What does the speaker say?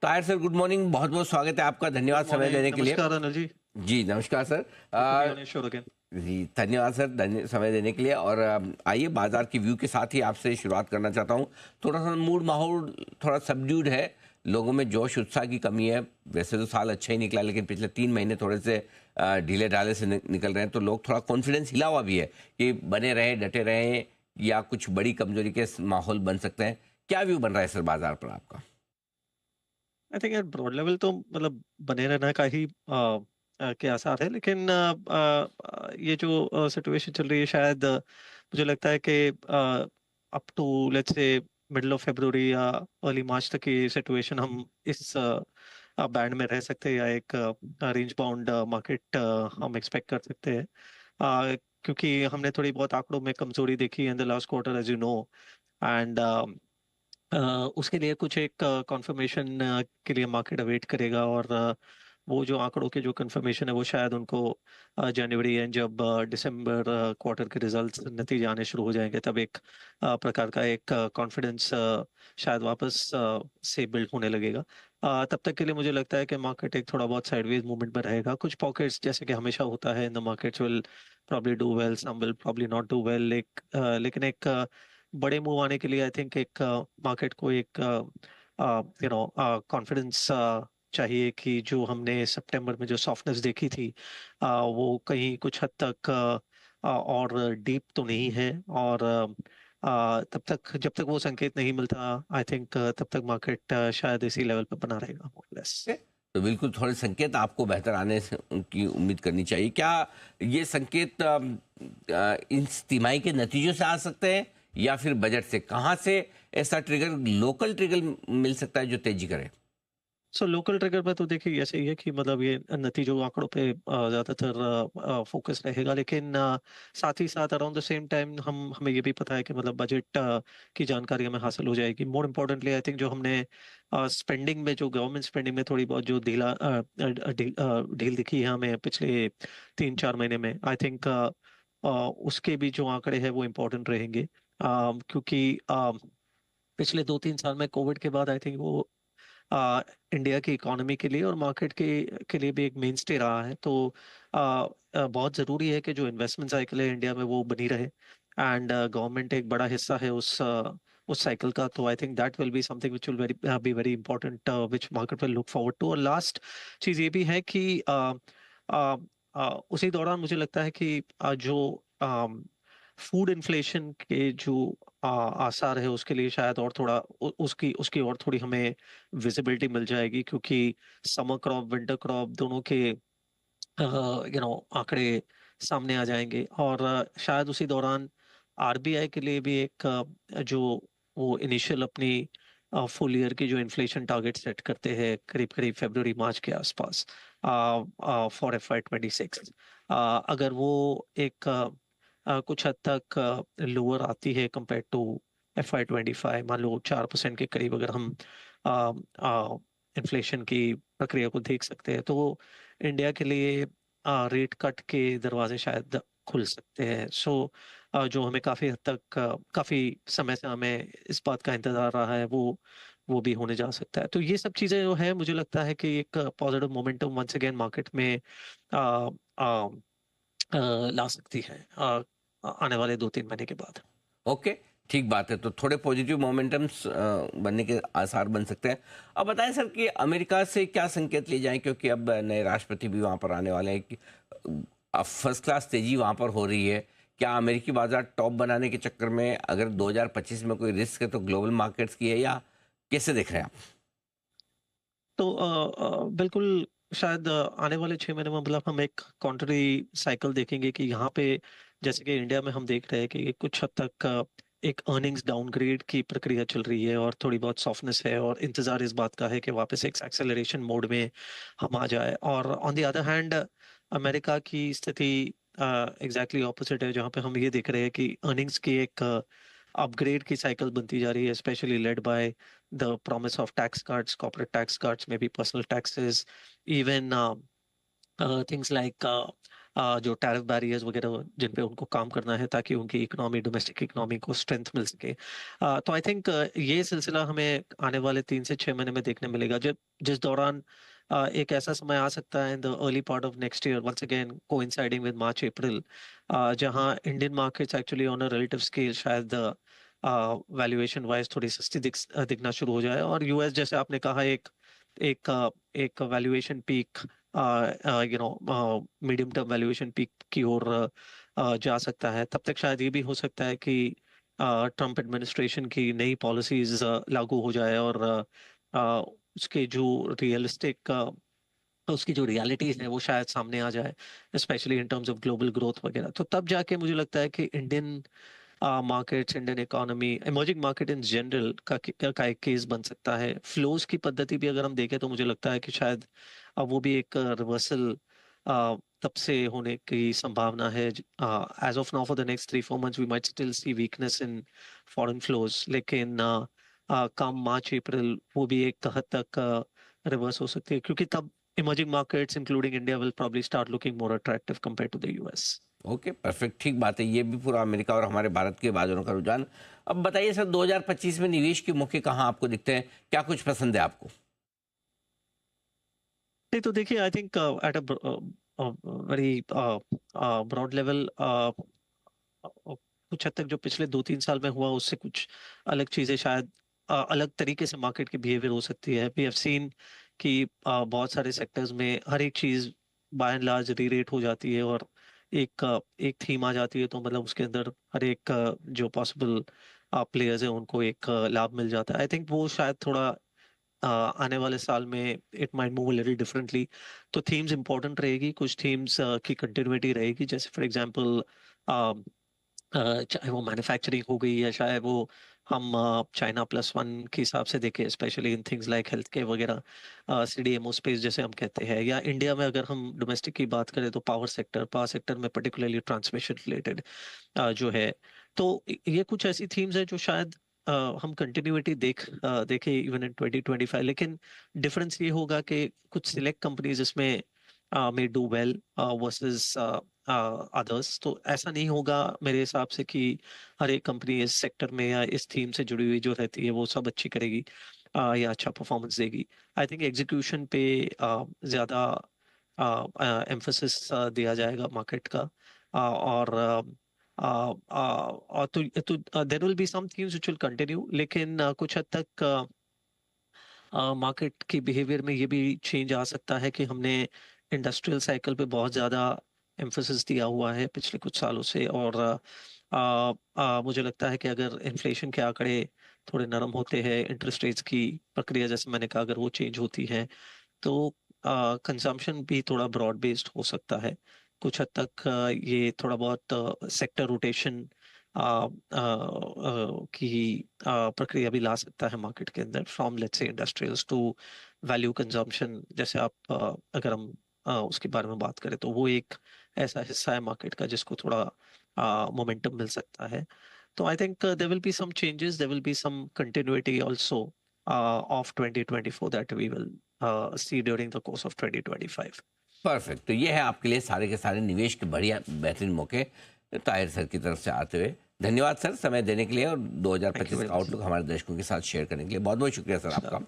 Tahir sir, good morning. बहुत बहुत स्वागत है आपका। गुड धन्यवाद समय मॉर्निंग। देने के लिए। नमस्कार अनिल जी। जी नमस्कार sir. Good to be on your show again. जी धन्यवाद सर, समय देने के लिए। और आइए बाजार की व्यू के साथ ही आपसे शुरुआत करना चाहता हूँ। थोड़ा सा मूड माहौल थोड़ा सबड्यूड है, लोगों में जोश उत्साह की कमी है। वैसे तो साल अच्छा ही निकला, लेकिन पिछले 3 महीने थोड़े से ढीले ढाले से निकल रहे हैं, तो लोग थोड़ा कॉन्फिडेंस हिला हुआ भी है कि बने रहें, डटे रहें, या कुछ बड़ी कमजोरी के माहौल बन सकते हैं। क्या व्यू बन रहा है सर बाजार पर आपका? आई थिंक यार ब्रॉड लेवल तो मतलब बने रहने का ही के आसार है, लेकिन ये जो सिचुएशन चल रही है शायद मुझे लगता है कि अप टू लेट्स से मिडल ऑफ फरवरी या अर्ली मार्च तक की सिचुएशन हम इस बैंड में रह सकते हैं, या एक रेंज बाउंड मार्केट हम एक्सपेक्ट कर सकते हैं। क्योंकि हमने थोड़ी बहुत आंकड़ों में कमजोरी देखी in the last quarter as you know. And uh, उसके लिए कुछ एक कंफर्मेशन के लिए मार्केट अवेट करेगा, और वो जो आंकड़ों के जो कंफर्मेशन है वो शायद उनको जनवरी एंड जब दिसंबर क्वार्टर के रिजल्ट्स नतीजे आने शुरू हो जाएंगे, तब एक प्रकार का एक कॉन्फिडेंस शायद वापस से बिल्ड होने लगेगा। तब तक के लिए मुझे लगता है कि मार्केट एक थोड़ा बहुत साइडवेज मूवमेंट में रहेगा। कुछ पॉकेट्स जैसे कि हमेशा होता है in the markets will probably do well, some will probably not do well, लेकिन एक बड़े मूव आने के लिए आई थिंक एक मार्केट को एक कॉन्फिडेंस चाहिए कि जो हमने सितंबर में जो सॉफ्टनेस देखी थी वो कहीं कुछ हद तक और डीप तो नहीं है। और तब तक जब तक वो संकेत नहीं मिलता आई थिंक तब तक मार्केट शायद इसी लेवल पर बना रहेगा मोर लेस। है। तो बिल्कुल थोड़े संकेत आपको बेहतर आने की उम्मीद करनी चाहिए। क्या ये संकेत इस तिमाही के नतीजों से आ सकते हैं, या फिर बजट से? कहाँ से ऐसा ट्रिगर, लोकल ट्रिगर मिल सकता है जो तेजी करे? सो लोकल ट्रिगर पे तो देखिए ऐसे ही है कि मतलब ये नतीजों आंकड़ों पे ज्यादातर फोकस रहेगा, लेकिन साथ ही साथ अराउंड द सेम टाइम हम हमें ये भी पता है कि मतलब बजट की जानकारी हमें हासिल हो जाएगी। मोर इम्पोर्टेंटली आई थिंक जो हमने स्पेंडिंग में, जो गवर्नमेंट स्पेंडिंग में थोड़ी बहुत जो ढील दिखी है हमें पिछले 3-4 महीने में, आई थिंक उसके भी जो आंकड़े हैं वो इम्पोर्टेंट रहेंगे। क्योंकि पिछले 2-3 साल में कोविड के बाद आई थिंक वो आ, इंडिया की इकोनॉमी के लिए और मार्केट के लिए भी एक मेन स्टे रहा है। तो बहुत ज़रूरी है कि जो इन्वेस्टमेंट साइकिल है इंडिया में वो बनी रहे, एंड गवर्नमेंट एक बड़ा हिस्सा है उस साइकिल का। तो I think that will be something which will be very important, which market will look forward to. और लास्ट चीज़ ये भी है कि उसी दौरान मुझे लगता है कि जो फूड इन्फ्लेशन के जो आसार है उसके लिए शायद और थोड़ा उसकी उसकी और थोड़ी हमें विजिबिलिटी मिल जाएगी, क्योंकि समर क्रॉप विंटर क्रॉप दोनों के आंकड़े सामने आ जाएंगे। और शायद उसी दौरान आरबीआई के लिए भी एक जो वो इनिशियल अपनी फुल ईयर की जो इन्फ्लेशन टारगेट सेट करते हैं करीब करीब फरवरी मार्च के आसपास फॉर FY 26, अगर वो एक कुछ हद तक लोअर आती है कंपेयर टू FY 25, मान लो 4% के करीब अगर हम इन्फ्लेशन की प्रक्रिया को देख सकते हैं, तो इंडिया के लिए रेट कट के दरवाजे शायद खुल सकते हैं। सो जो हमें काफी हद तक काफी समय से हमें इस बात का इंतजार रहा है वो भी होने जा सकता है। तो ये सब चीजें जो है मुझे लगता है कि एक positive momentum once again market में आ, आ, ला सकती है आने वाले 2-3 महीने के बाद। ओके, ठीक बात है। तो थोड़े पॉजिटिव मोमेंटम्स बनने के आसार बन सकते हैं। अब बताएं सर कि अमेरिका से क्या संकेत लिए जाएं, क्योंकि अब नए राष्ट्रपति भी वहाँ पर आने वाले हैं। कि अब फर्स्ट क्लास तेजी वहाँ पर हो रही है। क्या अमेरिकी बाजार टॉप बनाने के चक्कर में अगर 2025 में कोई रिस्क है तो ग्लोबल मार्केट्स की है, या कैसे देख रहे हैं आप? तो बिल्कुल शायद आने वाले 6 महीने में मतलब हम एक कॉन्ट्री साइकिल देखेंगे कि यहाँ पे जैसे कि इंडिया में हम देख रहे हैं कि कुछ हद तक एक अर्निंग्स डाउनग्रेड की प्रक्रिया चल रही है और थोड़ी बहुत सॉफ्टनेस है, और इंतजार इस बात का है कि वापस एक एक्सेलरेशन मोड में हम आ जाए। और on the other hand America की स्थिति एग्जैक्टली ऑपोजिट है, जहाँ पे हम ये देख रहे हैं कि अर्निंग्स की एक अपग्रेड की साइकिल बनती जा रही है, specially led by the promise of tax cuts, corporate tax cuts, maybe personal taxes, even things like जो टैरिफ बैरियर्स वगैरह जिन पे उनको काम करना है ताकि उनकी इकोनॉमी, डोमेस्टिक इकोनॉमी को स्ट्रेंथ मिल सके। तो आई थिंक ये सिलसिला हमें आने वाले 3 से 6 महीने में देखने मिलेगा, जब जिस दौरान एक ऐसा समय आ सकता है in the early part of next year, once again coinciding with March April, जहां Indian markets actually on a relative scale शायद वैल्यूएशन वाइज थोड़ी सस्ती दिखना शुरू हो जाए, और यूएस जैसे आपने कहा एक एक एक valuation peak, medium term valuation peak की ओर जा सकता है। तब तक शायद ये भी हो सकता है कि ट्रम्प एडमिनिस्ट्रेशन की नई पॉलिसीज लागू हो जाए, और उसके जो रियलिस्टिक उसकी जो रियलिटीज है वो शायद सामने आ जाए, specially in terms of global growth वगैरह। तो तब जाके मुझे लगता है कि Indian markets, Indian economy, emerging market in general का एक केस बन सकता है। फ्लोज की पद्धति भी अगर हम देखें तो मुझे लगता है कि शायद अब वो भी एक रिवर्सल तब से होने की संभावना है। As of now for the next 3-4 months we might still see weakness in foreign flows, लेकिन कम मार्च अप्रैल वो भी एक हद तक रिवर्स हो सकती है, क्योंकि तब emerging markets including India will probably start looking more attractive compare to the US. Okay, perfect, ठीक बात है। ये भी पूरा अमेरिका और हमारे भारत के बाजारों का रुझान। अब बताइए सर, 2025 में निवेश के मौके कहाँ आपको दिखते हैं? क्या कुछ पसंद है आपको? नहीं तो देखिए, I think at a very broad level, कुछ हद तक जो पिछले 2-3 साल में हुआ उससे कुछ अलग चीजें शायद अलग तरीके से मार्केट की बिहेवियर हो सकती है। वी हैव सीन कि बहुत सारे सेक्टर्स में हर एक चीज बाय एंड लार्ज री रेट हो जाती है, और एक थीम आ जाती है, तो मतलब उसके अंदर हर एक जो पॉसिबल प्लेयर्स हैं उनको एक लाभ मिल जाता है। आई थिंक वो शायद थोड़ा आने वाले साल में it might move little differently. तो थीम्स इंपॉर्टेंट रहेगी, कुछ थीम्स की कंटिन्यूटी रहेगी, जैसे फॉर एग्जांपल चाहे वो मैन्युफैक्चरिंग हो गई, या चाहे वो हम चाइना प्लस वन के हिसाब से देखें, specially in things like health care वगैरह, सीडीएमओ स्पेस जैसे हम कहते हैं, या इंडिया में अगर हम डोमेस्टिक की बात करें तो पावर सेक्टर में पर्टिकुलरली ट्रांसमिशन रिलेटेड जो है। तो ये कुछ ऐसी थीम्स हैं जो शायद हम कंटिन्यूटी देखें इवन इन 2025, लेकिन डिफरेंस ये होगा कि कुछ सिलेक्ट कंपनीज इसमें may do well versus others. तो ऐसा नहीं होगा मेरे हिसाब से कि हर एक कंपनी इस सेक्टर में या इस थीम से जुड़ी हुई जो रहती है वो सब अच्छी करेगी या अच्छा परफॉर्मेंस देगी। आई थिंक एग्जीक्यूशन पे ज्यादा एम्फोसिस दिया जाएगा मार्केट का, और तो there will be some things which will continue, लेकिन कुछ हद तक मार्केट की बिहेवियर में ये भी चेंज आ सकता है कि हमने इंडस्ट्रियल साइकिल पे बहुत ज़्यादा एम्फोसिस दिया हुआ है पिछले कुछ सालों से, और मुझे लगता है कि अगर इन्फ्लेशन के आंकड़े थोड़े नरम होते हैं, इंटरेस्ट रेट्स की प्रक्रिया जैसे मैंने कहा अगर वो चेंज होती है, तो कंजम्पशन भी थोड़ा ब्रॉड बेस्ड हो सकता है। कुछ हद तक ये थोड़ा बहुत सेक्टर रोटेशन की प्रक्रिया भी ला सकता है मार्केट के अंदर, from let's say industrials to value consumption. जैसे आप अगर हम उसके बारे में बात करें तो वो एक ऐसा हिस्सा है मार्केट का जिसको थोड़ा मोमेंटम मिल सकता है। तो I think there will be some changes, there will be some continuity also of 2024 that we will see during the course of 2025. Perfect, तो ये है आपके लिए सारे के सारे निवेश के बढ़िया बेहतरीन मौके ताहिर सर की तरफ से आते हुए। धन्यवाद सर समय देने के लिए, और Thank you 2025 very का much. आउटलुक हमारे दर्शकों के साथ शेयर करने के लिए बहुत बहुत शुक्रिया सर Sure. आपका।